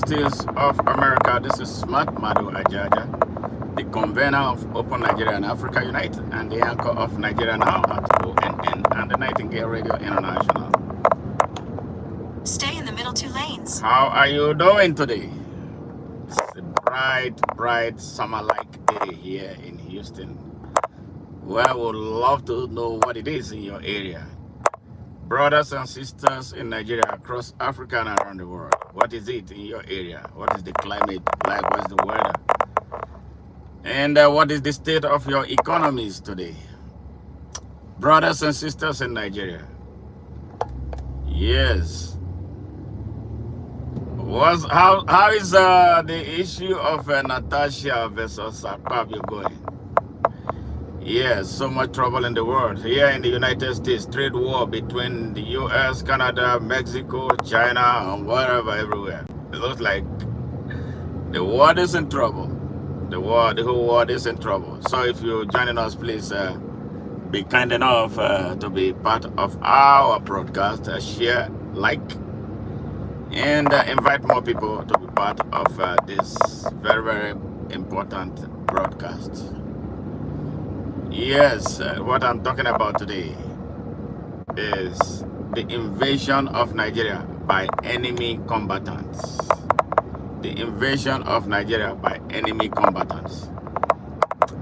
States of America. This is Madu Ajaja, the convener of Open Nigeria and Africa Unite, and the anchor of Nigeria Now at ONN and the Nightingale Radio International. Stay in the middle 2 lanes. How are you doing today? It's a bright summer-like day here in Houston. Well, I would love to know what it is in your area. Brothers and sisters in Nigeria, across Africa and around the world, what is it in your area? What is the climate like? What's the weather? And what is the state of your economies today? Brothers and sisters in Nigeria. Yes. How is the issue of Natasha versus Akpabio going? Yes, so much trouble in the world. Here in the United States, trade war between the US, Canada, Mexico, China, and wherever, everywhere. It looks like the world is in trouble. The whole world is in trouble. So if you're joining us, please be kind enough to be part of our broadcast. Share, like, and invite more people to be part of this very important broadcast. Yes, what I'm talking about today is the invasion of Nigeria by enemy combatants. The invasion of Nigeria by enemy combatants.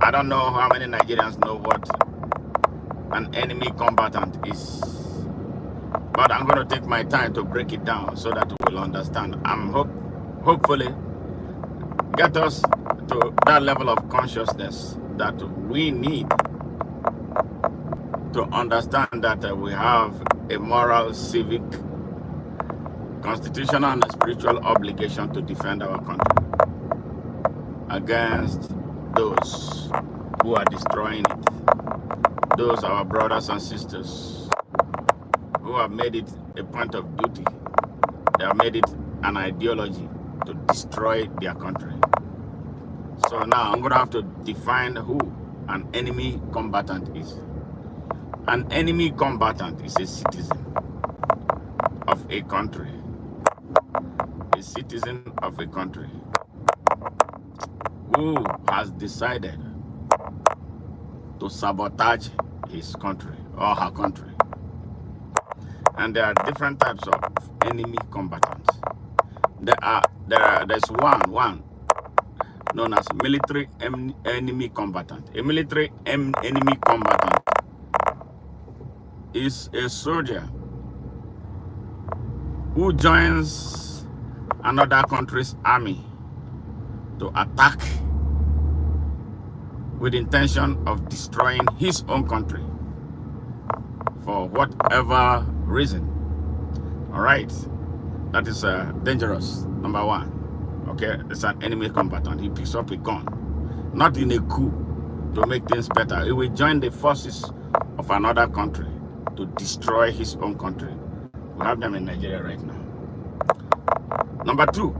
I don't know how many Nigerians know what an enemy combatant is, but I'm going to take my time to break it down so that we will understand. I'm hopefully get us to that level of consciousness that we need to understand that we have a moral, civic, constitutional, and spiritual obligation to defend our country against those who are destroying it. Those are our brothers and sisters who have made it a point of duty. They have made it an ideology to destroy their country. So now I'm going to have to define who an enemy combatant is. An enemy combatant is a citizen of a country. A citizen of a country who has decided to sabotage his country or her country. And there are different types of enemy combatants. There's one known as military enemy combatant. A military enemy combatant is a soldier who joins another country's army to attack with the intention of destroying his own country for whatever reason. All right, that is dangerous. Number one. Okay, it's an enemy combatant. He picks up a gun, not in a coup to make things better. He will join the forces of another country to destroy his own country. We have them in Nigeria right now. Number two,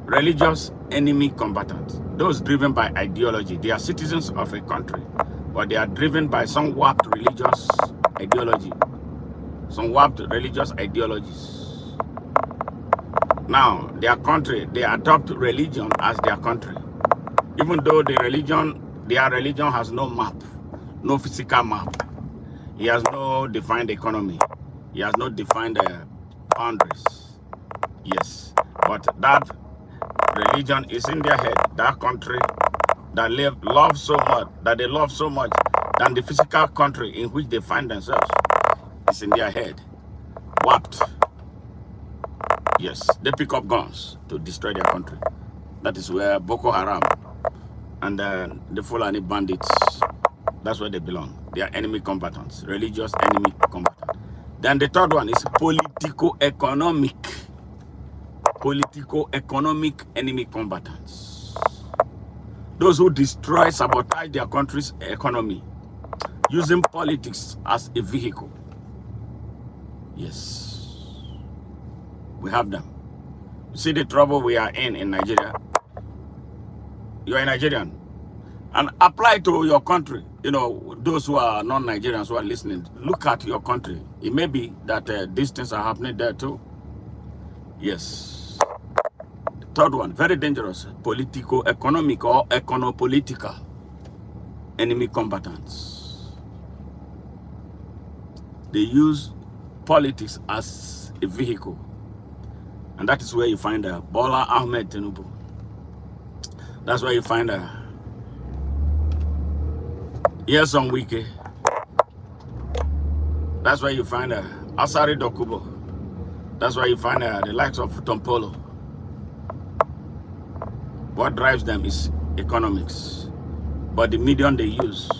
religious enemy combatants. Those driven by ideology. They are citizens of a country, but they are driven by some warped religious ideology. Some warped religious ideologies. Now, their country, they adopt religion as their country. Even though their religion has no map, no physical map. He has no defined economy. He has no defined boundaries. Yes, but that religion is in their head. That country that they love so much than the physical country in which they find themselves is in their head, warped. Yes, they pick up guns to destroy their country. That is where Boko Haram and the Fulani bandits, that's where they belong. They are enemy combatants, religious enemy combatants. Then the third one is politico-economic enemy combatants. Those who destroy, sabotage their country's economy, using politics as a vehicle. Yes. We have them. You see the trouble we are in Nigeria? You are a Nigerian. And apply to your country. You know, those who are non-Nigerians who are listening, look at your country. It may be that these things are happening there too. Yes. Third one, very dangerous, political, economic, or econopolitical enemy combatants. They use politics as a vehicle. And that is where you find Bola Ahmed Tinubu. That's where you find Yeson Wike. That's where you find Asari Dokubo. That's why you find the likes of Tompolo. What drives them is economics. But the medium they use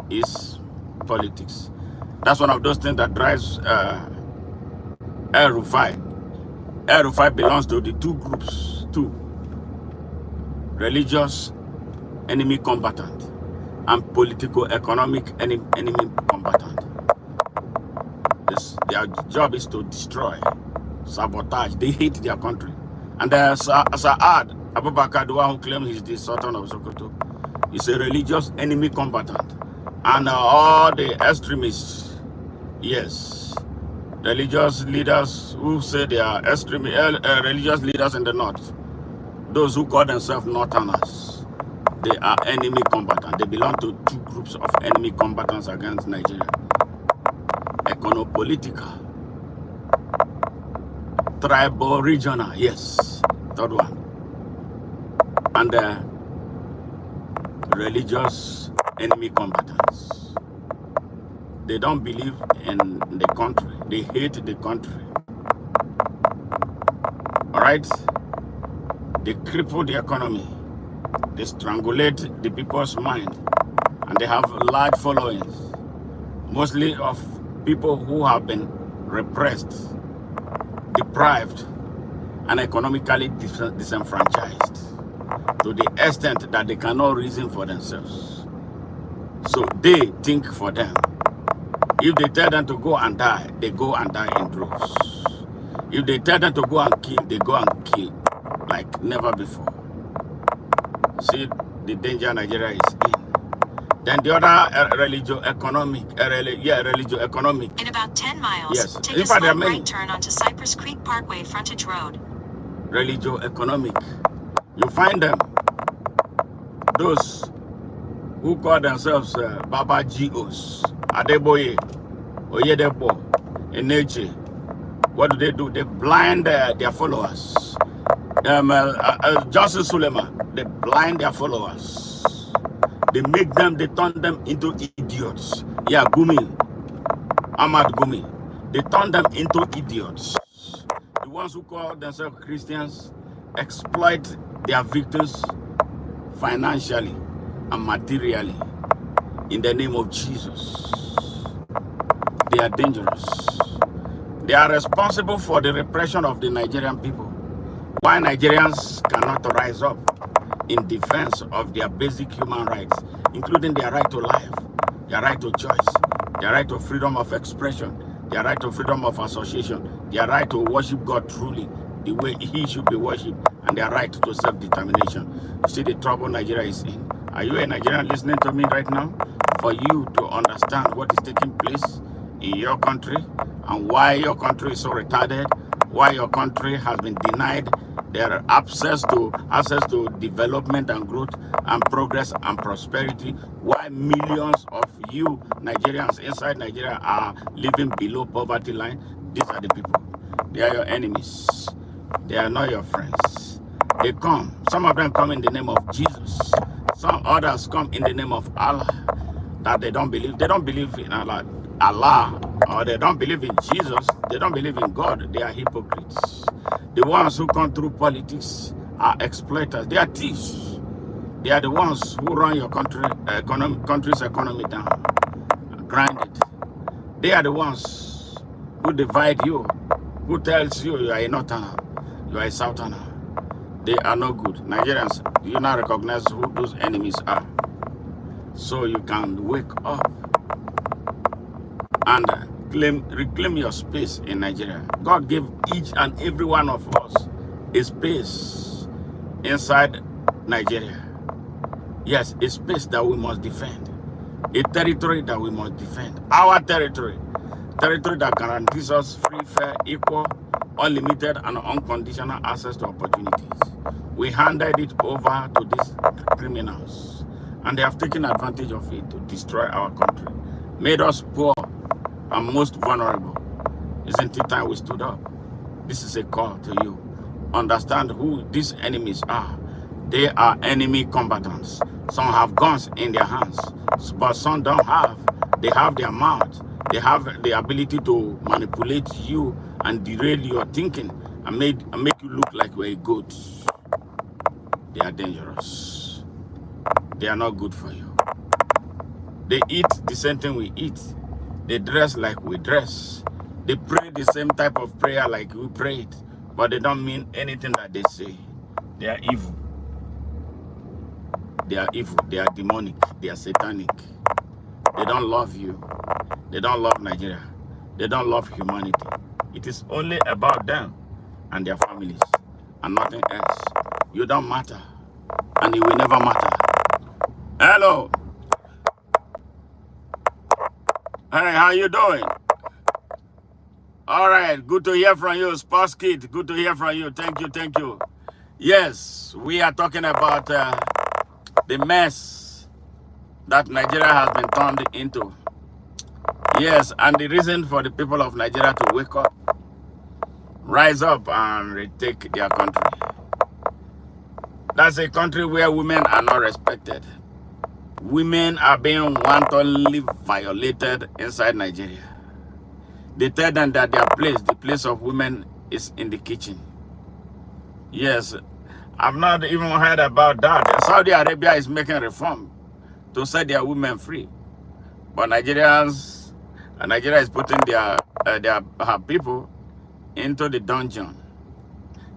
is politics. That's one of those things that drives El Rufai. El Rufai belongs to the two groups, religious enemy combatant and political economic enemy combatant. Their job is to destroy, sabotage. They hate their country. And there's Saad Abubakar, the one who claims he's the Sultan of Sokoto, is a religious enemy combatant. And all the extremists, yes, religious leaders who say they are religious leaders in the north, those who call themselves Northerners, they are enemy combatants. They belong to two groups of enemy combatants against Nigeria. Econopolitical, tribal, regional, yes, third one. And religious enemy combatants. They don't believe in the country. They hate the country. All right? They cripple the economy. They strangulate the people's mind. And they have large followings. Mostly of people who have been repressed, deprived, and economically disenfranchised to the extent that they cannot reason for themselves. So they think for them. If they tell them to go and die, they go and die in droves. If they tell them to go and kill, they go and kill like never before. See the danger Nigeria is in. Then the other religio-economic. In about 10 miles, yes. take a slight right turn onto Cypress Creek Parkway frontage road. Religio-economic. You find them, those who call themselves Baba G.O.s, Adeboye, Oyedebo, Eneche. What do? They blind their followers. Justice Suleiman, they blind their followers. They turn them into idiots. Yeah, Ahmad Gumi. They turn them into idiots. The ones who call themselves Christians exploit their victims financially and materially in the name of Jesus. They are dangerous. They are responsible for the repression of the Nigerian people. Why Nigerians cannot rise up in defense of their basic human rights, including their right to life, their right to choice, their right to freedom of expression, their right to freedom of association, their right to worship God truly the way He should be worshipped, and their right to self-determination. You see the trouble Nigeria is in. Are you a Nigerian listening to me right now? For you to understand what is taking place in your country and why your country is so retarded, why your country has been denied their access to development and growth and progress and prosperity, why millions of you Nigerians inside Nigeria are living below poverty line. These are the people. They are your enemies. They are not your friends. They come. Some of them come in the name of Jesus. Some others come in the name of Allah. That they don't believe. They don't believe in Allah, or they don't believe in Jesus. They don't believe in God. They are hypocrites. The ones who come through politics are exploiters. They are thieves. They are the ones who run your country's economy down, grind it. They are the ones who divide you, who tells you you are a northerner, you are a southerner. They are no good. Nigerians, do you not recognize who those enemies are? So you can wake up and reclaim your space in Nigeria. God gave each and every one of us a space inside Nigeria. Yes, a space that we must defend. A territory that we must defend. Our territory. Territory that guarantees us free, fair, equal, unlimited, and unconditional access to opportunities. We handed it over to these criminals, and they have taken advantage of it to destroy our country, made us poor and most vulnerable. Isn't it time we stood up? This is a call to you. Understand who these enemies are. They are enemy combatants. Some have guns in their hands, but some don't have. They have their mouth. They have the ability to manipulate you and derail your thinking and make you look like you're a goat. They are dangerous. They are not good for you. They eat the same thing we eat. They dress like we dress. They pray the same type of prayer like we prayed, but they don't mean anything that they say. They are evil. They are evil. They are demonic. They are satanic. They don't love you. They don't love Nigeria. They don't love humanity. It is only about them and their families and nothing else. You don't matter, and you will never matter. Hello. Hey, how you doing? All right, good to hear from you, Sports Kid. Good to hear from you. Thank you, thank you. Yes, we are talking about the mess that Nigeria has been turned into. Yes, and the reason for the people of Nigeria to wake up, rise up and retake their country. That's a country where women are not respected. Women are being wantonly violated inside Nigeria. They tell them that the place of women is in the kitchen. Yes, I've not even heard about that. Saudi Arabia is making reform to set their women free. But Nigeria is putting her people into the dungeon.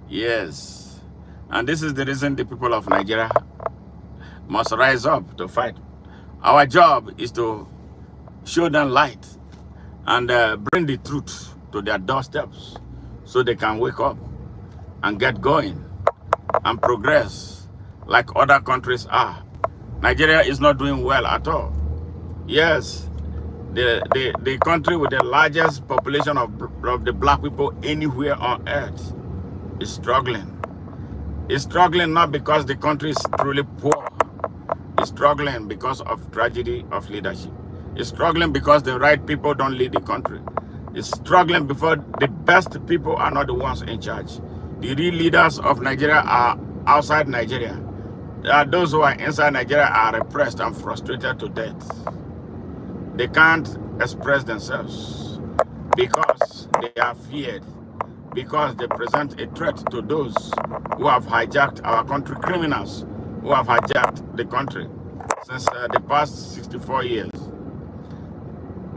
Yes. And this is the reason the people of Nigeria must rise up to fight. Our job is to show them light and bring the truth to their doorsteps so they can wake up and get going and progress like other countries are. Nigeria is not doing well at all. Yes, the country with the largest population of the black people anywhere on earth is struggling. It's struggling not because the country is truly poor. It's struggling because of tragedy of leadership. It's struggling because the right people don't lead the country. It's struggling because the best people are not the ones in charge. The real leaders of Nigeria are outside Nigeria. Those who are inside Nigeria are repressed and frustrated to death. They can't express themselves because they are feared, because they present a threat to those who have hijacked our country, criminals who have hijacked the country since the past 64 years.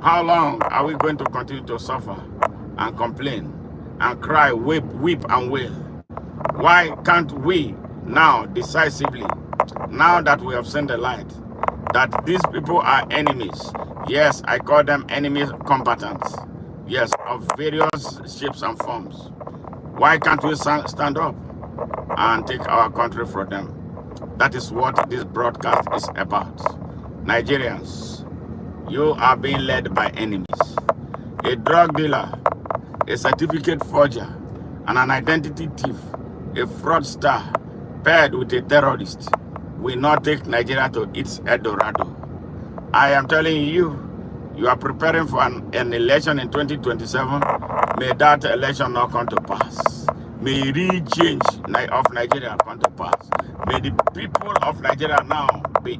How long are we going to continue to suffer and complain and cry, weep and wail? Why can't we now decisively, now that we have seen the light, that these people are enemies? Yes, I call them enemy combatants. Yes, of various shapes and forms. Why can't we stand up and take our country from them? That is what this broadcast is about. Nigerians, you are being led by enemies. A drug dealer, a certificate forger, and an identity thief, a fraudster paired with a terrorist will not take Nigeria to its Eldorado. I am telling you, you are preparing for an election in 2027. May that election not come to pass. May real change of Nigeria come to pass. May the people of Nigeria now be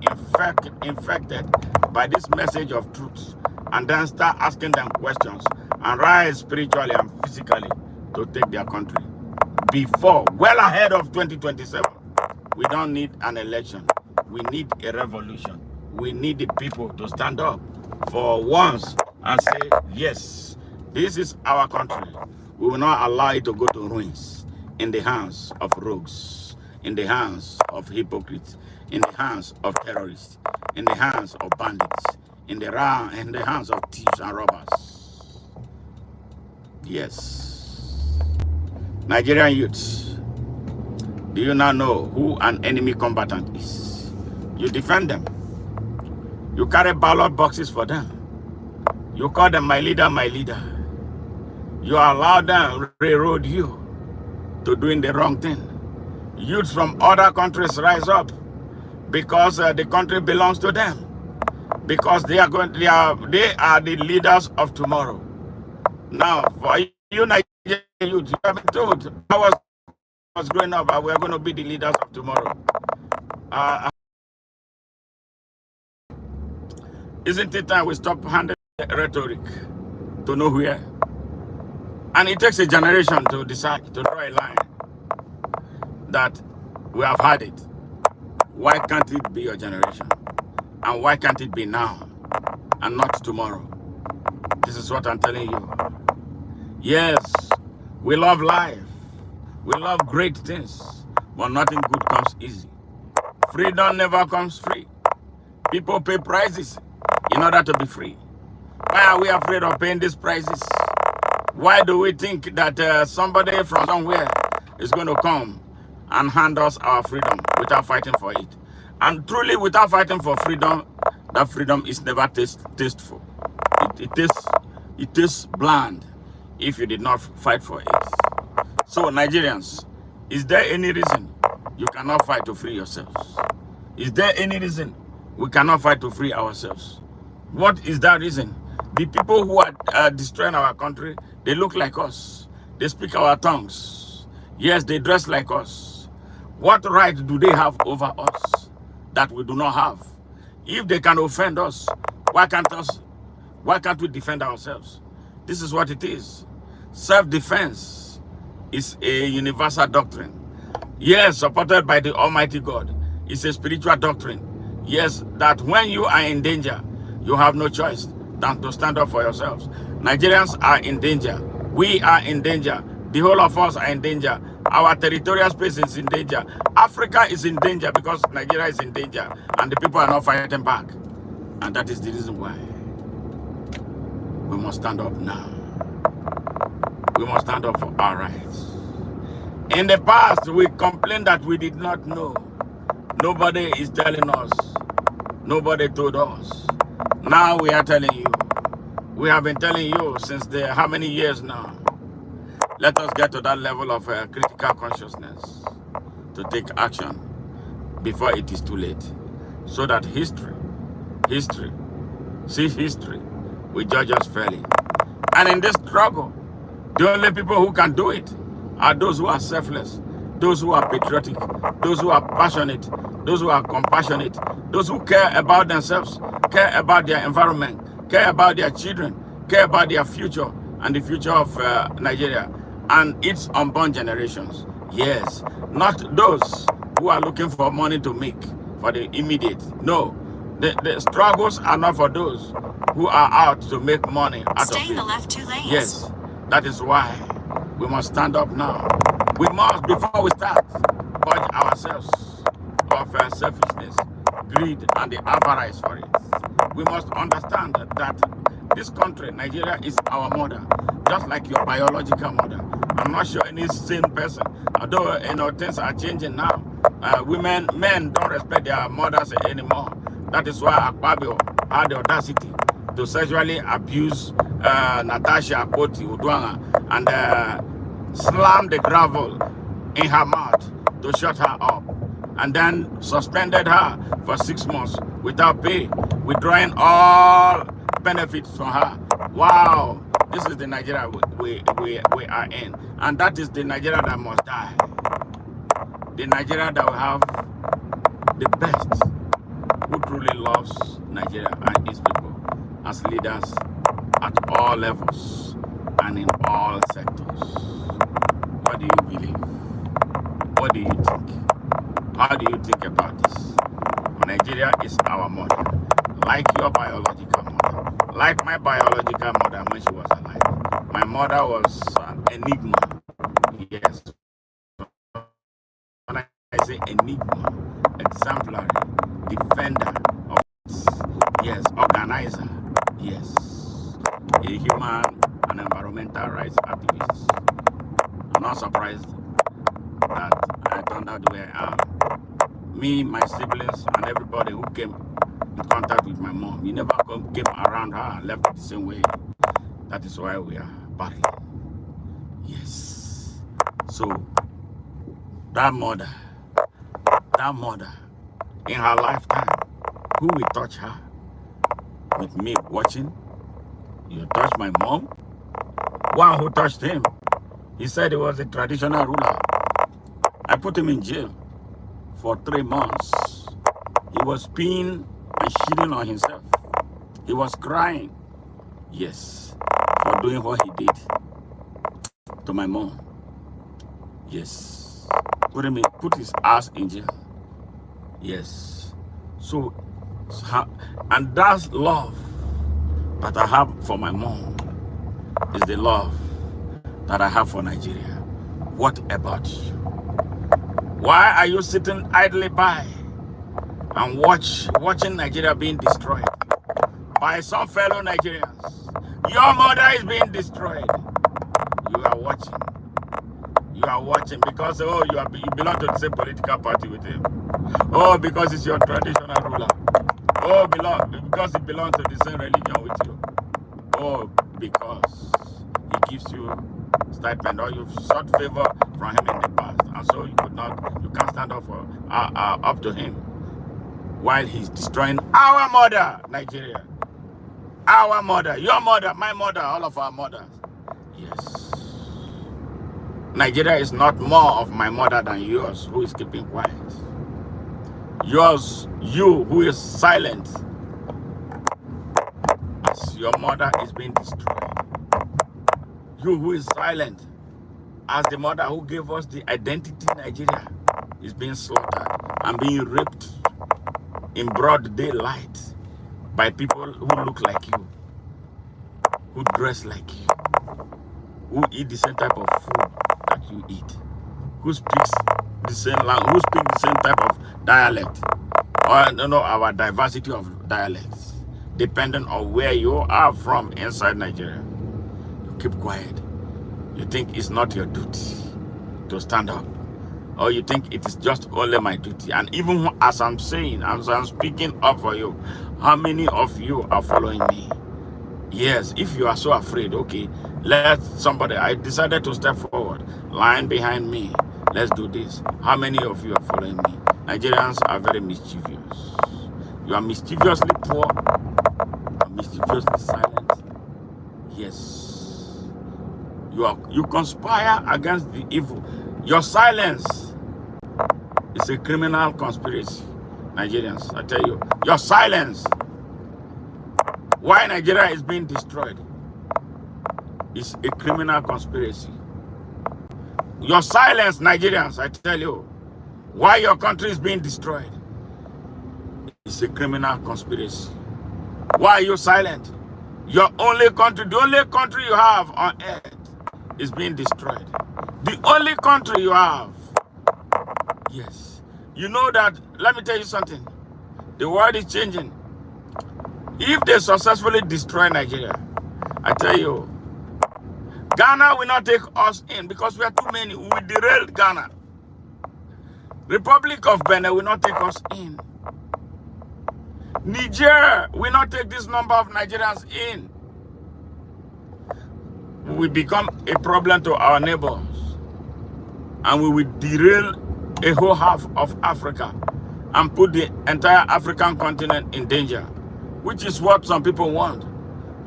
infected by this message of truth and then start asking them questions and rise spiritually and physically to take their country. Before, well ahead of 2027, we don't need an election. We need a revolution. We need the people to stand up for once and say, yes, this is our country. We will not allow it to go to ruins in the hands of rogues, in the hands of hypocrites, in the hands of terrorists, in the hands of bandits, in the hands of thieves and robbers. Yes. Nigerian youths, do you now know who an enemy combatant is? You defend them. You carry ballot boxes for them. You call them my leader, my leader. You allow them railroad you to doing the wrong thing. Youths from other countries rise up because the country belongs to them. Because they are the leaders of tomorrow. Now, for you Nigerian youth, you have been told I was growing up, we are going to be the leaders of tomorrow. Isn't it time we stop handling rhetoric to nowhere? And it takes a generation to decide to draw a line that we have had it. Why can't it be your generation? And why can't it be now and not tomorrow? This is what I'm telling you. Yes, we love life. We love great things, but nothing good comes easy. Freedom never comes free. People pay prices in order to be free. Why are we afraid of paying these prices? Why do we think that somebody from somewhere is going to come and hand us our freedom without fighting for it? And truly, without fighting for freedom, that freedom is never tasteful. It tastes bland if you did not fight for it. So, Nigerians, is there any reason you cannot fight to free yourselves? Is there any reason we cannot fight to free ourselves? What is that reason? The people who are destroying our country, they look like us. They speak our tongues. Yes, they dress like us. What right do they have over us that we do not have? If they can offend us, why can't we defend ourselves? This is what it is. Self-defense is a universal doctrine. Yes, supported by the Almighty God. It's a spiritual doctrine. Yes, that when you are in danger, you have no choice than to stand up for yourselves. Nigerians are in danger. We are in danger. The whole of us are in danger. Our territorial space is in danger. Africa is in danger because Nigeria is in danger and the people are not fighting back. And that is the reason why we must stand up now. We must stand up for our rights. In the past, we complained that we did not know. Nobody is telling us. Nobody told us. Now we are telling you. We have been telling you since how many years now? Let us get to that level of critical consciousness to take action before it is too late. So that history will judge us fairly. And in this struggle, the only people who can do it are those who are selfless, those who are patriotic, those who are passionate, those who are compassionate, those who care about themselves, care about their environment, care about their children, care about their future and the future of Nigeria and its unborn generations. Yes, not those who are looking for money to make for the immediate. No, the struggles are not for those who are out to make money out of it. Stay in the left 2 lanes. Yes, that is why we must stand up now. We must, before we start, purge ourselves of selfishness, greed, and the avarice for it. We must understand that this country, Nigeria, is our mother, just like your biological mother. I'm not sure any sane person, although things are changing now. Men don't respect their mothers anymore. That is why Akpabio had the audacity to sexually abuse Natasha Akpoti Udwanga and slam the gravel in her mouth to shut her up, and then suspended her for 6 months without pay, withdrawing all benefits from her. Wow, this is the Nigeria we are in, and that is the Nigeria that must die. The Nigeria that will have the best, who truly loves Nigeria and its people as leaders at all levels and in all sectors. What do you believe? What do you think? How do you think about this? Nigeria is our mother, like your biological mother, like my biological mother when she was alive. My mother was an enigma. Yes. When I say enigma, exemplary, defender of, yes, organizer, yes, a human and environmental rights activist. I'm not surprised that I turned out the way I am. Me, my siblings, and everybody who came in contact with my mom, we never came around her and left it the same way. That is why we are battling. Yes. So, that mother That mother, in her lifetime, who will touch her? With me watching, you touch my mom? One who touched him, he said he was a traditional ruler. I put him in jail for 3 months. He was peeing and shitting on himself. He was crying, yes, for doing what he did to my mom. Yes, put his ass in jail. Yes. So, and that's love that I have for my mom is the love that I have for Nigeria. What about you? Why are you sitting idly by and watching Nigeria being destroyed by some fellow Nigerians? Your mother is being destroyed. You are watching. You are watching because you belong to the same political party with him. Oh, because it's your traditional ruler. Oh, because he belongs to the same religion with you. Oh, because he gives you stipend or you've sought favor from him in the past, and so you can't stand up to him while he's destroying our mother, Nigeria. Our mother, your mother, my mother, all of our mothers. Yes. Nigeria is not more of my mother than yours, who is keeping quiet. Yours, you who is silent, as your mother is being destroyed. You who is silent, as the mother who gave us the identity Nigeria, is being slaughtered and being raped in broad daylight by people who look like you, who dress like you, who eat the same type of food that you eat, who speaks the same language, who speak the same type of dialect, or our diversity of dialects, depending on where you are from inside Nigeria. You keep quiet. You think it's not your duty to stand up, or you think it is just only my duty. And even as I'm saying, as I'm speaking up for you, how many of you are following me? Yes, if you are so afraid, okay, I decided to step forward, line behind me. Let's do this. How many of you are following me? Nigerians are very mischievous. You are mischievously poor, you are mischievously silent. Yes. You conspire against the evil. Your silence is a criminal conspiracy. Nigerians, I tell you, your silence, why Nigeria is being destroyed, is a criminal conspiracy. Your silence, Nigerians, I tell you, why your country is being destroyed, is a criminal conspiracy. Why are you silent? Your only country, the only country you have on earth is being destroyed. The only country you have. Yes. You know that, let me tell you something. The world is changing. If they successfully destroy Nigeria, I tell you, Ghana will not take us in because we are too many. We will derail Ghana. Republic of Benin will not take us in. Niger will not take this number of Nigerians in. We will become a problem to our neighbors. And we will derail a whole half of Africa and put the entire African continent in danger, which is what some people want.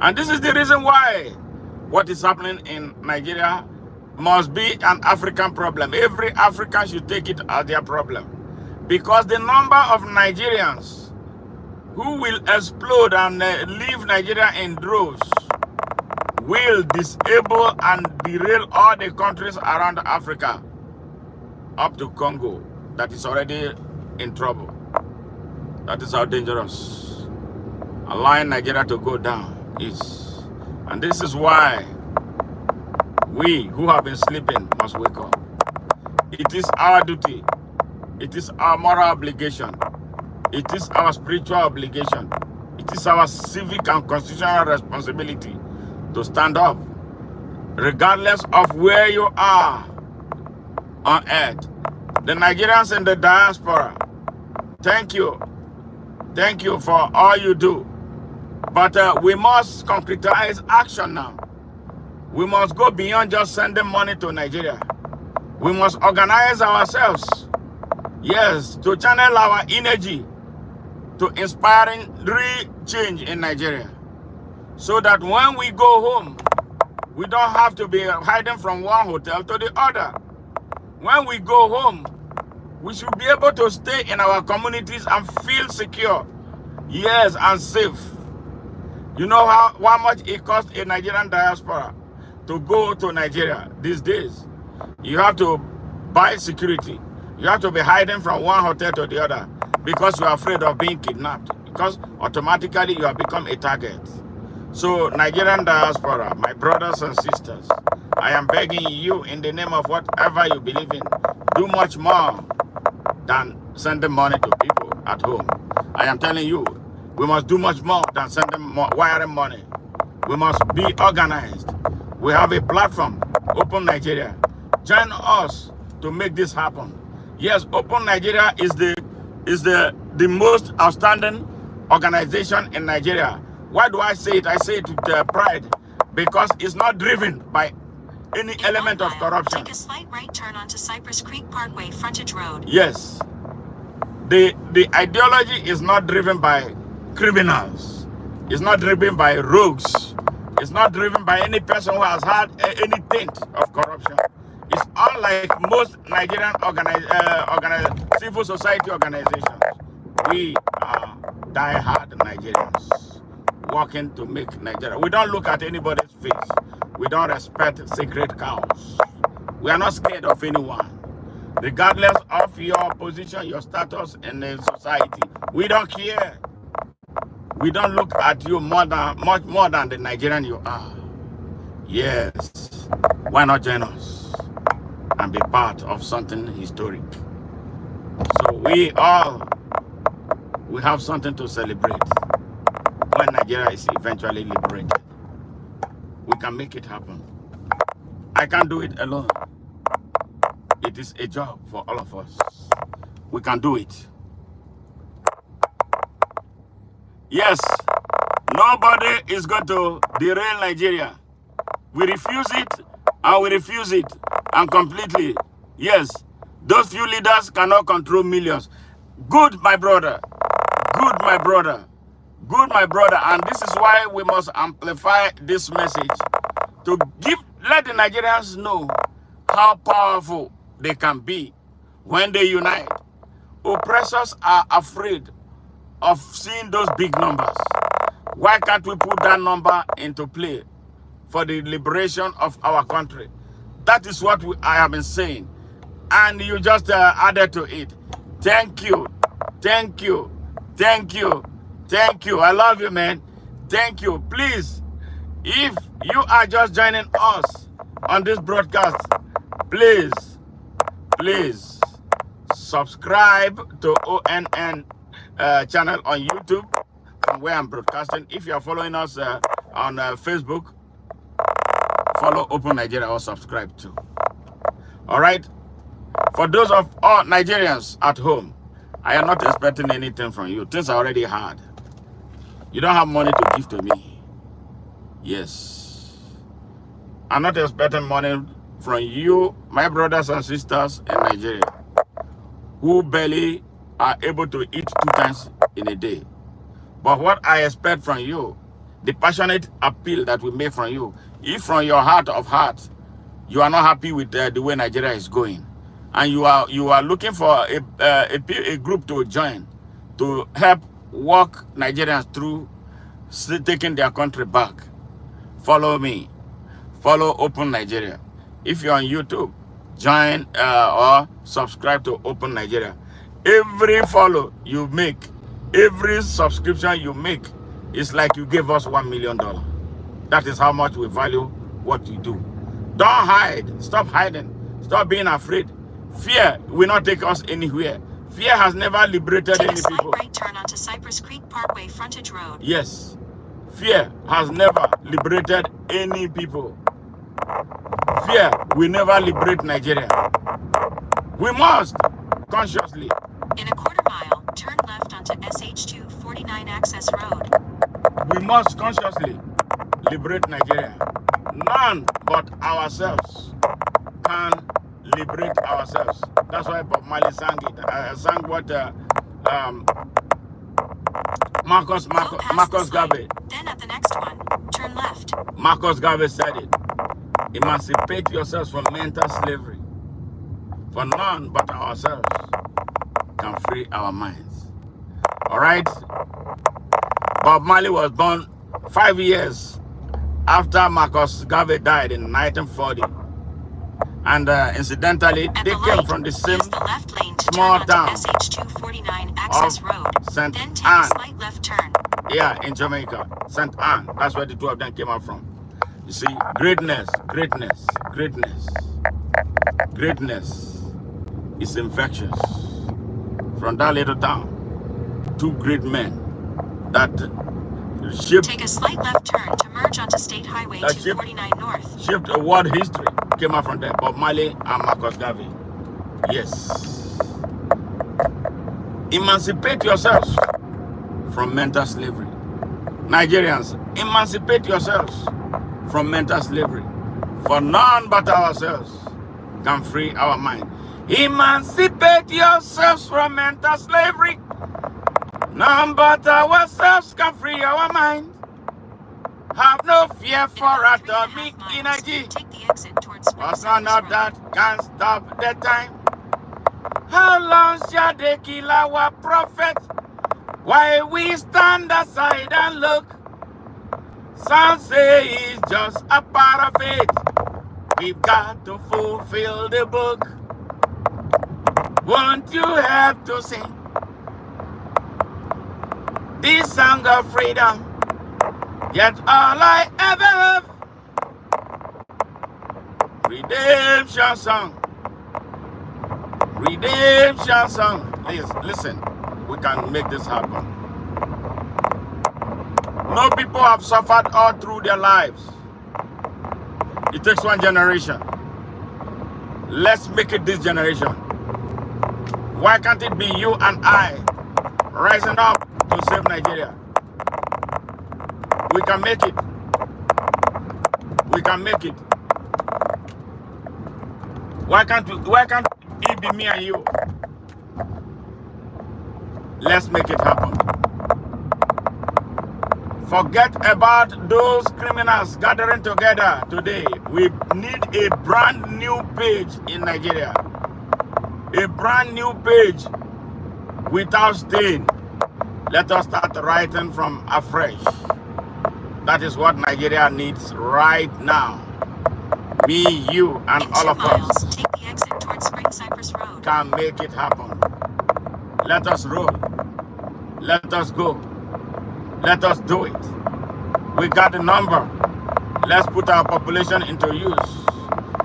And this is the reason why what is happening in Nigeria must be an African problem. Every African should take it as their problem. Because the number of Nigerians who will explode and leave Nigeria in droves will disable and derail all the countries around Africa up to Congo that is already in trouble. That is how dangerous allowing Nigeria to go down is. And this is why we who have been sleeping must wake up. It is our duty. It is our moral obligation. It is our spiritual obligation. It is our civic and constitutional responsibility to stand up, regardless of where you are on earth. The Nigerians in the diaspora, thank you. Thank you for all you do. But we must concretize action now. We must go beyond just sending money to Nigeria. We must organize ourselves Yes, to channel our energy to inspiring real change in Nigeria. So that when we go home, we don't have to be hiding from one hotel to the other. When we go home, we should be able to stay in our communities and feel secure. Yes, and safe. You know how much it costs a Nigerian diaspora to go to Nigeria these days? You have to buy security. You have to be hiding from one hotel to the other because you are afraid of being kidnapped. Because automatically you have become a target. So Nigerian diaspora, my brothers and sisters, I am begging you in the name of whatever you believe in, do much more than sending money to people at home. I am telling you, we must do much more than sending wiring money. We must be organized. We have a platform, Open Nigeria. Join us to make this happen. Yes, Open Nigeria is the most outstanding organization in Nigeria. Why do I say it? I say it with pride because it's not driven by any In element 1 of mile, corruption. take a slight right turn onto Cypress Creek Parkway frontage road. Yes. The ideology is not driven by criminals. It's not driven by rogues. It's not driven by any person who has had any taint of corruption. It's unlike most Nigerian civil society organizations. We are die-hard Nigerians working to make Nigeria. We don't look at anybody's face. We don't respect sacred cows. We are not scared of anyone. Regardless of your position, your status in the society, we don't care. We don't look at you much more than the Nigerian you are. Yes, why not join us and be part of something historic? So we have something to celebrate when Nigeria is eventually liberated. We can make it happen. I can't do it alone. It is a job for all of us. We can do it. Yes, nobody is going to derail Nigeria. We refuse it and we refuse it and completely. Yes, those few leaders cannot control millions. Good, my brother. Good, my brother. Good, my brother. And this is why we must amplify this message to let the Nigerians know how powerful they can be when they unite. Oppressors are afraid of seeing those big numbers. Why can't we put that number into play for the liberation of our country? That is what I have been saying. And you just added to it. Thank you. Thank you. Thank you. Thank you. I love you, man. Thank you. Please, if you are just joining us on this broadcast, please subscribe to ONN channel on YouTube from where I'm broadcasting. If you are following us on Facebook, follow Open Nigeria or subscribe too. All right. For those of all Nigerians at home, I am not expecting anything from you. Things are already hard. You don't have money to give to me. Yes. I'm not expecting money from you, my brothers and sisters in Nigeria, who barely are able to eat 2 times in a day. But what I expect from you, the passionate appeal that we make from you, if from your heart of hearts, you are not happy with the way Nigeria is going, and you are looking for a group to join to help walk Nigerians through taking their country back, follow me. Follow Open Nigeria. If you're on YouTube, join or subscribe to Open Nigeria. Every follow you make, every subscription you make is like you gave us $1 million. That is how much we value what you do. Don't hide. Stop hiding. Stop being afraid. Fear will not take us anywhere. Fear has never liberated any people. Take a slight right turn onto Cypress Creek Parkway frontage road. Yes. Fear has never liberated any people. Fear will never liberate Nigeria. We must, consciously. In a quarter mile, turn left onto SH249 Access Road. We must consciously liberate Nigeria. None but ourselves can liberate ourselves. That's why Bob Marley sang it. Sang what Marcus Garvey. Then at the next one, turn left. Marcus Garvey said it. Emancipate yourselves from mental slavery. For none but ourselves can free our minds. All right? Bob Marley was born 5 years after Marcus Garvey died in 1940. And incidentally, they came from the same small town of St. Anne. Left turn. Yeah, in Jamaica. St. Anne. That's where the two of them came out from. You see, greatness is infectious. From that little town, two great men that shaped. Take a slight left turn to merge onto State Highway 249 North. Shaped a world history. Came out from there. Bob Marley and Marcus Garvey. Yes. Emancipate yourselves from mental slavery. Nigerians, emancipate yourselves from mental slavery. For none but ourselves can free our mind. Emancipate yourselves from mental slavery. None but ourselves can free our mind. Have no fear for atomic energy. Take the exit towards What's none of that can stop the time? How long shall they kill our prophet? Why we stand aside and look? Some say it's just a part of it. We've got to fulfill the book. Won't you help to sing this song of freedom? Yet all I ever have. Redemption song. Redemption song. Please, listen. We can make this happen. No people have suffered all through their lives. It takes one generation. Let's make it this generation. Why can't it be you and I rising up to save Nigeria? We can make it. We can make it. Why can't it be me and you? Let's make it happen. Forget about those criminals gathering together today. We need a brand new page in Nigeria. A brand new page without stain. Let us start writing from afresh. That is what Nigeria needs right now. Me, you, and all of us take the exit towards Spring Cypress Road. Can make it happen. Let us roll. Let us go. Let us do it. We got the number. Let's put our population into use.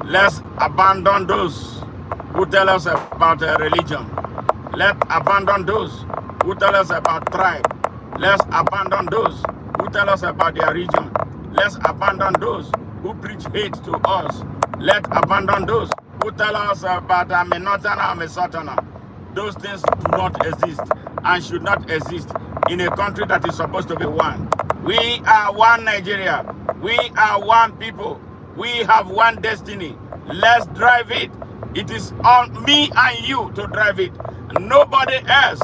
Let's abandon those who tell us about religion. Let's abandon those who tell us about tribe. Let's abandon those who tell us about their region. Let's abandon those who preach hate to us. Let's abandon those who tell us about Amenotana and Mesotana. Those things do not exist and should not exist in a country that is supposed to be one. We are one Nigeria. We are one people. We have one destiny. Let's drive it. It is on me and you to drive it. Nobody else.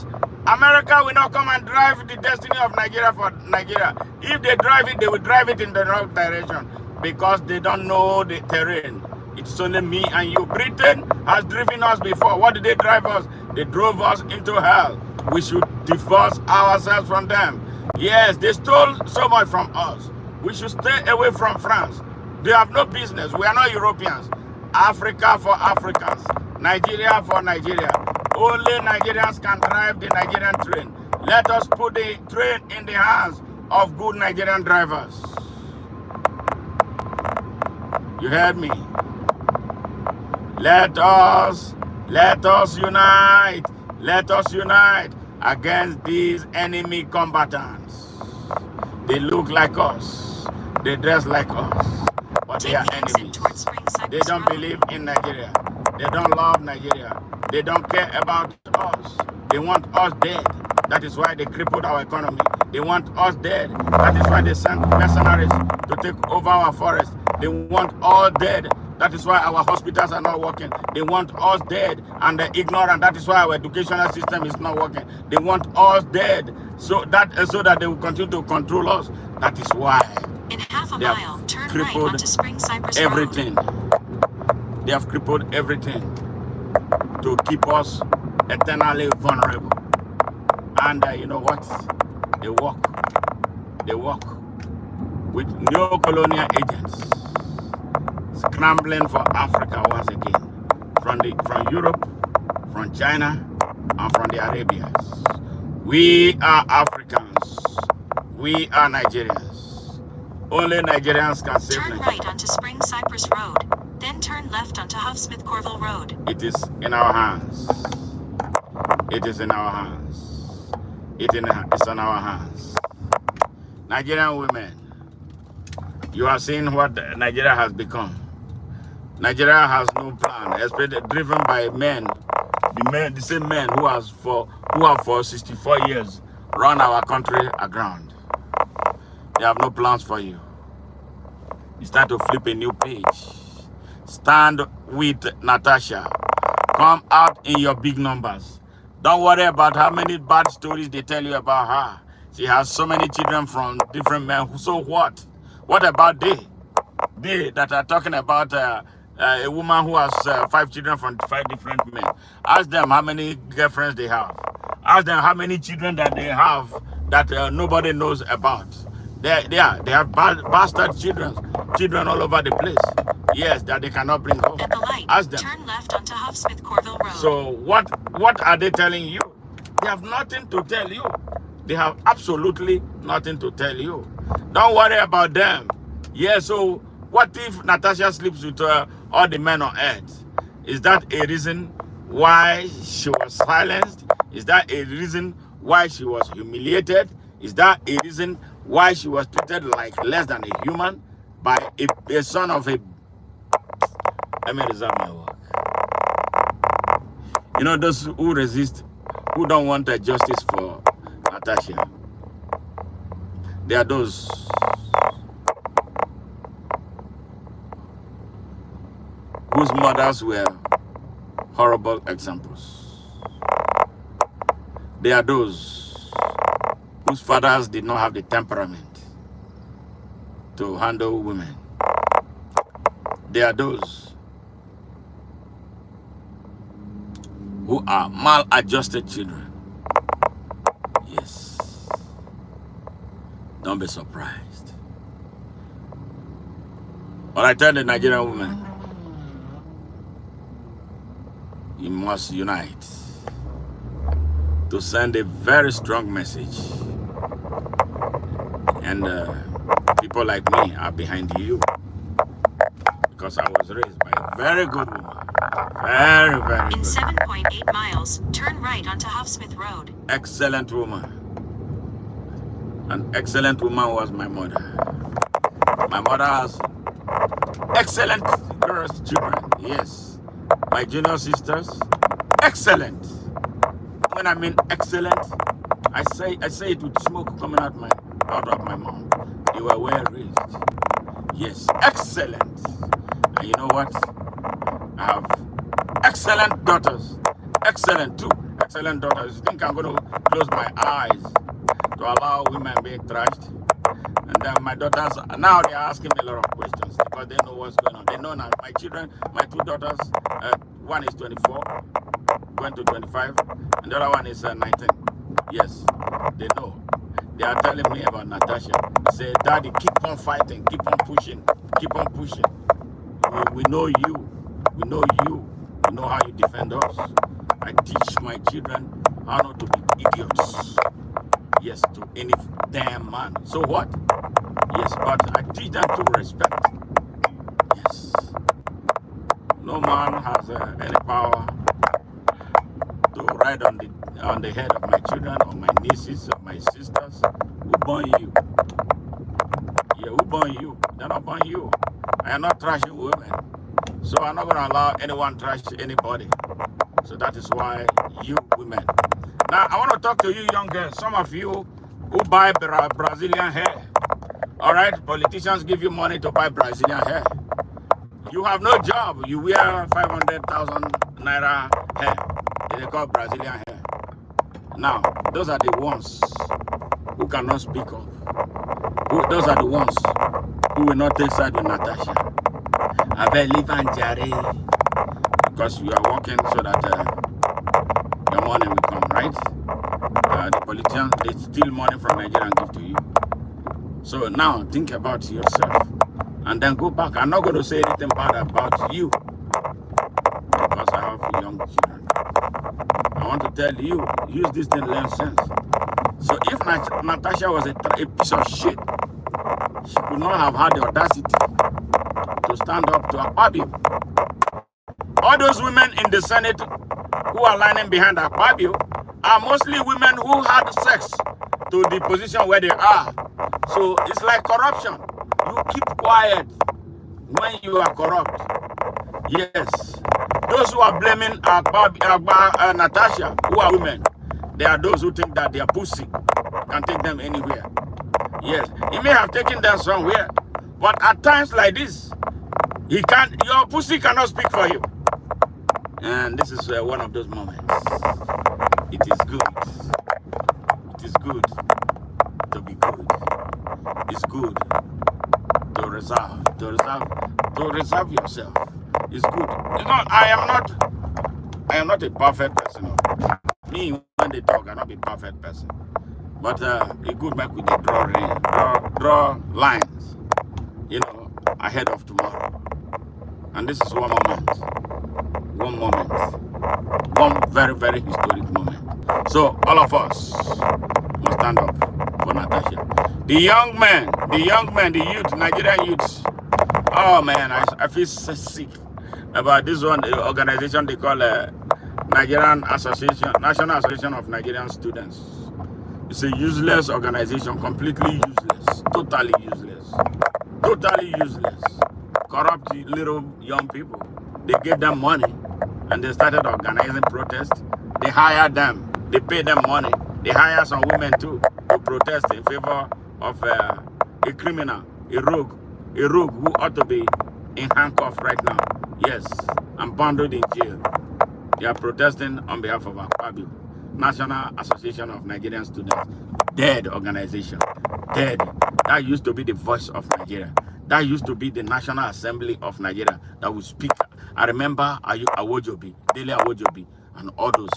America will not come and drive the destiny of Nigeria for Nigeria. If they drive it, they will drive it in the wrong direction because they don't know the terrain. It's only me and you. Britain has driven us before. What did they drive us? They drove us into hell. We should divorce ourselves from them. Yes, they stole so much from us. We should stay away from France. They have no business. We are not Europeans. Africa for Africans. Nigeria for Nigeria. Only Nigerians can drive the Nigerian train. Let us put the train in the hands of good Nigerian drivers. You heard me? Let us unite. Let us unite against these enemy combatants. They look like us. They dress like us. But they are enemies. They don't believe in Nigeria. They don't love Nigeria. They don't care about us. They want us dead. That is why they crippled our economy. They want us dead. That is why they sent mercenaries to take over our forest. They want all dead. That is why our hospitals are not working. They want us dead and ignorant. That is why our educational system is not working. They want us dead so that they will continue to control us. That is why In half a they mile, have turn right crippled onto Spring Cypress everything. Road. They have crippled everything to keep us eternally vulnerable. And you know what? They work with neo-colonial agents scrambling for Africa once again, from Europe, from China, and from the Arabians. We are Africans. We are Nigerians. Only Nigerians can save Turn Nigeria. right onto Spring Cypress Road, then turn left onto Huffsmith Corville Road. It is in our hands. It is in our hands. It's on our hands. Nigerian women, you are seeing what Nigeria has become. Nigeria has no plan, especially driven by men, the same men who have for 64 years run our country aground. They have no plans for you. It's time to flip a new page. Stand with Natasha. Come out in your big numbers. Don't worry about how many bad stories they tell you about her. She has so many children from different men. So what? What about they? They that are talking about a woman who has 5 children from 5 different men. Ask them how many girlfriends they have. Ask them how many children that they have that nobody knows about. They have bastard children all over the place. Yes, that they cannot bring home. At the light, Ask them. turn left onto Huffsmith Corville Road. So what are they telling you? They have nothing to tell you. They have absolutely nothing to tell you. Don't worry about them. Yeah, so what if Natasha sleeps with all the men on earth? Is that a reason why she was silenced? Is that a reason why she was humiliated? Is that a reason why she was treated like less than a human by a son of a... Let me reserve my work. You know, those who resist, who don't want a justice for Natasha, they are those whose mothers were horrible examples. They are those whose fathers did not have the temperament to handle women. They are those who are maladjusted children. Yes. Don't be surprised. But I tell the Nigerian women, you must unite to send a very strong message. And people like me are behind you. Because I was raised by a very good woman. Very, very In good. 7.8 miles, turn right onto Huffsmith Road. Excellent woman. An excellent woman was my mother. My mother has excellent girls, children. Yes. My junior sisters, excellent. When I mean excellent, I say it with smoke coming out of my mouth. They were well raised. Yes, excellent. And you know what? I have excellent daughters. Excellent too. Excellent daughters. You think I'm going to close my eyes to allow women being trashed? And then my daughters, now they are asking me a lot of questions because they know what's going on. They know now my children, my 2 daughters, one is 24, going to 25, and the other one is 19. Yes, they know. They are telling me about Natasha. They say, Daddy, keep on fighting, keep on pushing, keep on pushing. We know you. We know you. We know how you defend us. I teach my children how not to be idiots. Yes, to any damn man. So what? Yes, but I teach them to respect. Yes. No man has any power to ride on the head of my children or my nieces or my sisters. Who born you? Yeah, who born you? They're not born you. I am not trashing women. So I'm not going to allow anyone to trash anybody. So that is why you women. Now, I want to talk to you young girls. Some of you who buy Brazilian hair. All right? Politicians give you money to buy Brazilian hair. You have no job. You wear 500,000 naira hair. They call Brazilian hair. Now, those are the ones who cannot speak up. Those are the ones who will not take side with Natasha. I believe in Jare. Because you are working so that the money will come, right? The politicians, they steal money from Nigeria and give to you. So now, think about yourself. And then go back. I'm not going to say anything bad about you. Because I have young children. I want to tell you, use this thing, learn sense. So if Natasha was a piece of shit, she could not have had the audacity to stand up to Akpabio. All those women in the Senate who are lining behind Akpabio are mostly women who had sex to the position where they are. So it's like corruption. You keep quiet when you are corrupt. Yes. Those who are blaming Natasha, who are women, they are those who think that their pussy can take them anywhere. Yes. He may have taken them somewhere, but at times like this, your pussy cannot speak for you. And this is one of those moments. It is good. It is good to be good. It's good to reserve yourself. It's good. You know, I am not a perfect person. Me, when they talk, I'm not a perfect person. But it good make with the draw lines, you know, ahead of tomorrow. And this is one very, very historic moment. So all of us must stand up for Natasha. The young men, the youth, Nigerian youths. Oh man, I feel so sick about this one, the organization they call Nigerian Association, National Association of Nigerian Students. It's a useless organization, completely useless, totally useless, corrupt little young people. They gave them money and they started organizing protests. They hired them, they paid them money. They hire some women too to protest in favor of a criminal, a rogue who ought to be in handcuffs right now. Yes, and bundled in jail. They are protesting on behalf of Akpabio, National Association of Nigerian Students. Dead organization. Dead. That used to be the voice of Nigeria. That used to be the National Assembly of Nigeria that would speak. I remember Awojobi, Dele Awojobi, and all those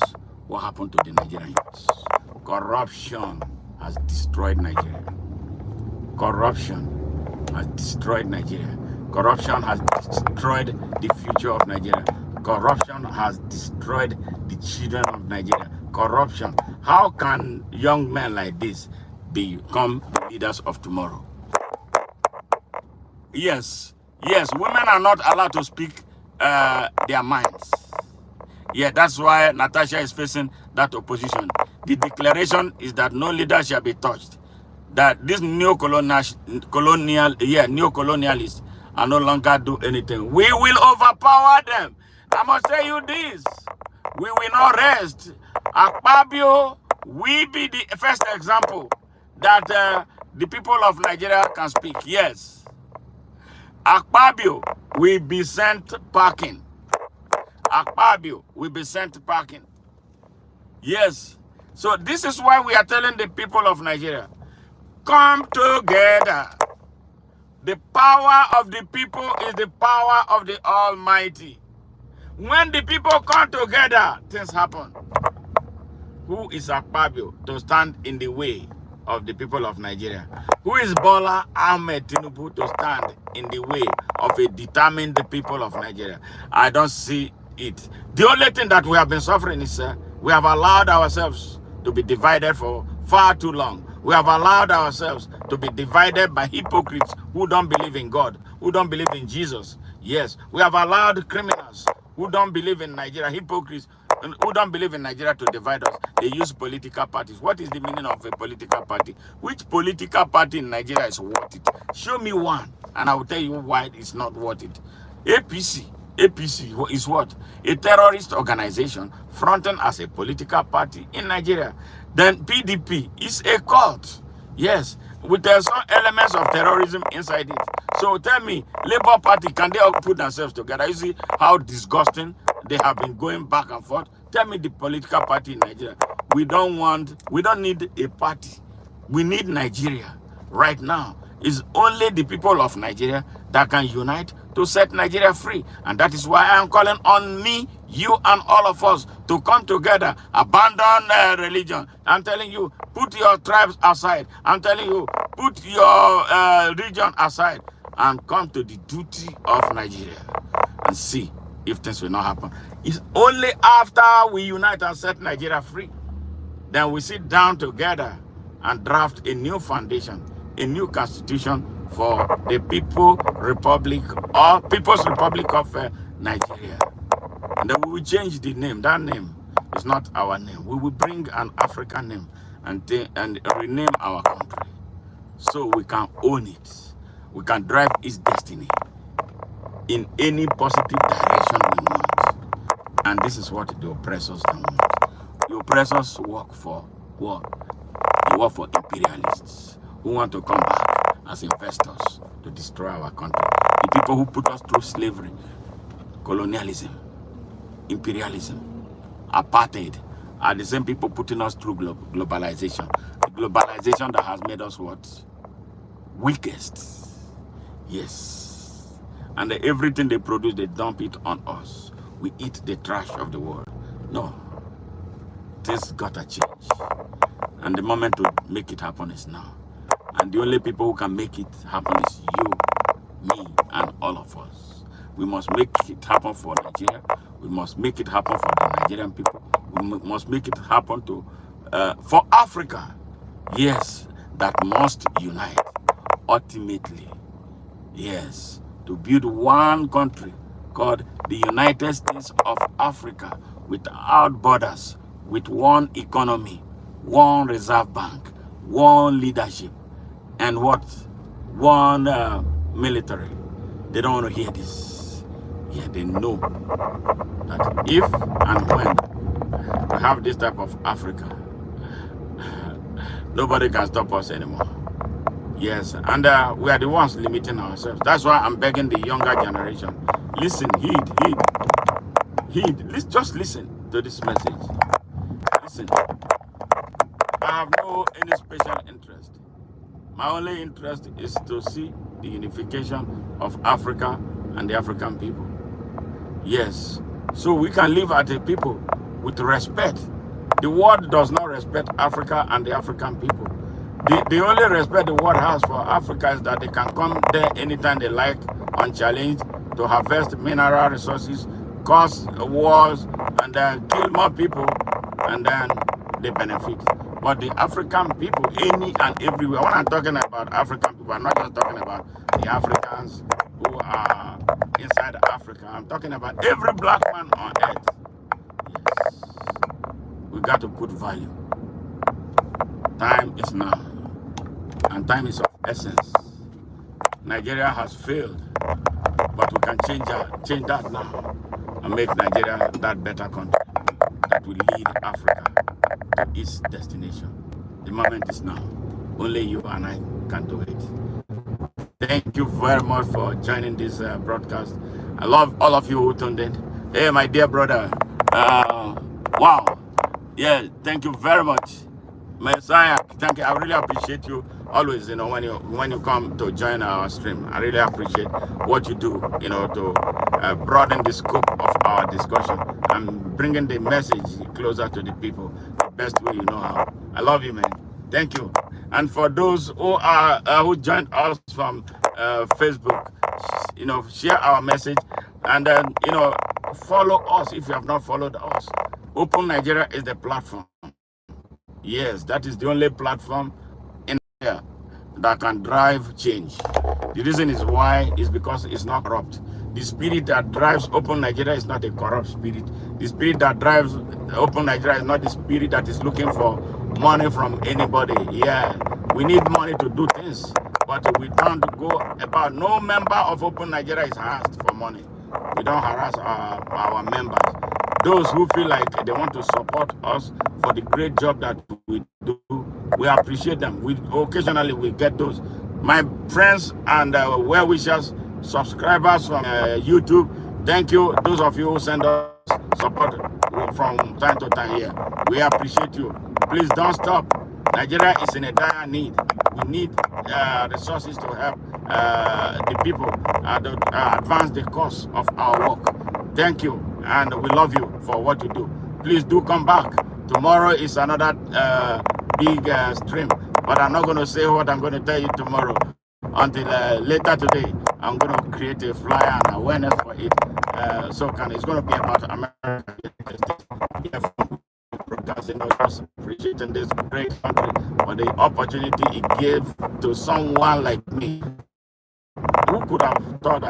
what happened to the Nigerian youths. Corruption has destroyed Nigeria. Corruption has destroyed Nigeria. Corruption has destroyed the future of Nigeria. Corruption has destroyed the children of Nigeria. Corruption. How can young men like this become the leaders of tomorrow? Yes, women are not allowed to speak their minds. Yeah, that's why Natasha is facing that opposition. The declaration is that no leader shall be touched. That these neocolonialists are no longer do anything. We will overpower them. I must tell you this. We will not rest. Akpabio will be the first example that the people of Nigeria can speak. Yes. Akpabio will be sent packing. Akpabio will be sent packing. Yes. So this is why we are telling the people of Nigeria, come together. The power of the people is the power of the Almighty. When the people come together, things happen. Who is Akpabio to stand in the way of the people of Nigeria? Who is Bola Ahmed Tinubu to stand in the way of a determined people of Nigeria? I don't see it. The only thing that we have been suffering is we have allowed ourselves to be divided for far too long. We have allowed ourselves to be divided by hypocrites who don't believe in God, who don't believe in Jesus. Yes, we have allowed criminals who don't believe in Nigeria, hypocrites who don't believe in Nigeria to divide us. They use political parties. What is the meaning of a political party? Which political party in Nigeria is worth it? Show me one, and I will tell you why it's not worth it. APC is what? A terrorist organization fronting as a political party in Nigeria. Then PDP is a cult. Yes, with some elements of terrorism inside it. So tell me, Labour Party, can they all put themselves together? You see how disgusting they have been going back and forth? Tell me the political party in Nigeria. We don't need a party. We need Nigeria right now. It's only the people of Nigeria that can unite to set Nigeria free. And that is why I am calling on me, you, and all of us to come together, abandon religion. I'm telling you, put your tribes aside. I'm telling you, put your region aside and come to the duty of Nigeria and see if things will not happen. It's only after we unite and set Nigeria free, then we sit down together and draft a new foundation, a new constitution for the People's Republic of Nigeria. And then we will change the name. That name is not our name. We will bring an African name and rename our country so we can own it. We can drive its destiny in any positive direction we want. And this is what the oppressors don't want. The oppressors work for what? They work for imperialists who want to come back as investors to destroy our country. The people who put us through slavery, colonialism, imperialism, apartheid are the same people putting us through globalization. The globalization that has made us what? Weakest. Yes. And everything they produce, they dump it on us. We eat the trash of the world. No. Things gotta change. And the moment to make it happen is now. And the only people who can make it happen is you, me, and all of us. We must make it happen for Nigeria. We must make it happen for the Nigerian people. We must make it happen for Africa. Yes, that must unite ultimately. Yes, to build one country called the United States of Africa without borders, with one economy, one reserve bank, one leadership, and what? One military. They don't want to hear this. Yeah, they know that if and when we have this type of Africa, nobody can stop us anymore. Yes, and we are the ones limiting ourselves. That's why I'm begging the younger generation. Listen, heed. Just listen to this message. Listen, I have any special interest. My only interest is to see the unification of Africa and the African people. Yes, so we can live as a people with respect. The world does not respect Africa and the African people. The only respect the world has for Africa is that they can come there anytime they like, unchallenged, to harvest mineral resources, cause wars, and then kill more people, and then they benefit. But the African people, any and everywhere, when I'm talking about African people, I'm not just talking about the Africans who are inside Africa. I'm talking about every black man on earth. Yes. We got to put value. Time is now. And time is of essence. Nigeria has failed, but we can change that now and make Nigeria that better country that will lead Africa to its destination. The moment is now. Only you and I can do it. Thank you very much for joining this broadcast. I love all of you who tuned in. Hey, my dear brother. Wow. Yeah, thank you very much. Messiah, thank you. I really appreciate you always, when you come to join our stream. I really appreciate what you do, to broaden the scope of our discussion and bringing the message closer to the people the best way you know how. I love you, man. Thank you. And for those who joined us from Facebook, share our message and then, follow us if you have not followed us. Open Nigeria is the platform. Yes, that is the only platform in here that can drive change. The reason is because it's not corrupt. The spirit that drives Open Nigeria is not a corrupt spirit. The spirit that drives Open Nigeria is not the spirit that is looking for money from anybody. Yeah, we need money to do things, but we don't go about. No member of Open Nigeria is harassed for money. We don't harass our members. Those who feel like they want to support us for the great job that we do, We appreciate them. We occasionally we get those. My friends and well-wishers, subscribers from YouTube, thank you. Those of you who send us support from time to time here, we appreciate you. Please don't stop. Nigeria is in a dire need. We need resources to help the people to advance the cause of our work. Thank you, and we love you for what you do. Please do come back. Tomorrow is another big stream, but I'm not going to say what I'm going to tell you tomorrow until later today. I'm going to create a flyer and awareness for it. It's going to be about America. Appreciating this great country for the opportunity it gave to someone like me. Who could have thought that